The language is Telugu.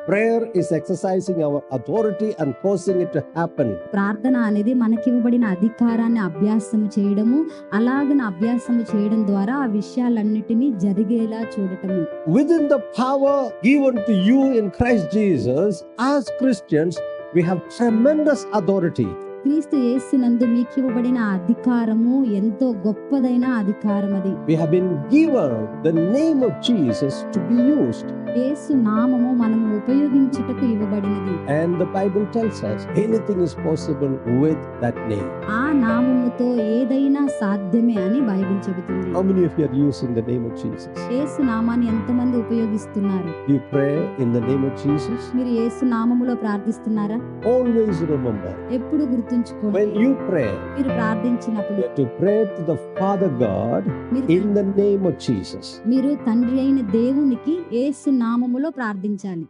Prayer is exercising our authority and causing it to happen. ప్రార్థన అనేది మనకివ్వబడిన అధికారాన్ని అభ్యాసము చేయడము, అలాగన అభ్యాసము చేయడం ద్వారా ఆ విషయాలన్నిటినీ జరిగేలా చూడటము. Within the power given to you in Christ Jesus, as Christians, we have tremendous authority. క్రీస్తు యేసునందు మీకివ్వబడిన అధికారము ఎంతో గొప్పదైన అధికారం అది. We have been given the name of Jesus to be used. యేసు నామము మనము ఉపయోగించుటకు ఇవ్వబడినది. And the Bible tells us anything is possible with that name. ఆ నామముతో ఏదైనా సాధ్యమే అని బైబిల్ చెబుతుంది. How many of you are using the name of Jesus? యేసు నామాన్ని ఎంతమంది ఉపయోగిస్తున్నారు? You pray in the name of Jesus? మీరు యేసు నామములో ప్రార్థిస్తున్నారా? Always remember, ఎప్పుడు గుర్తుంచుకోండి, when you pray, మీరు ప్రార్థించినప్పుడు you have to pray to the Father God మీరు in the name of Jesus. మీరు తండ్రి అయిన దేవునికి యేసు నామములో ప్రార్థించాలి.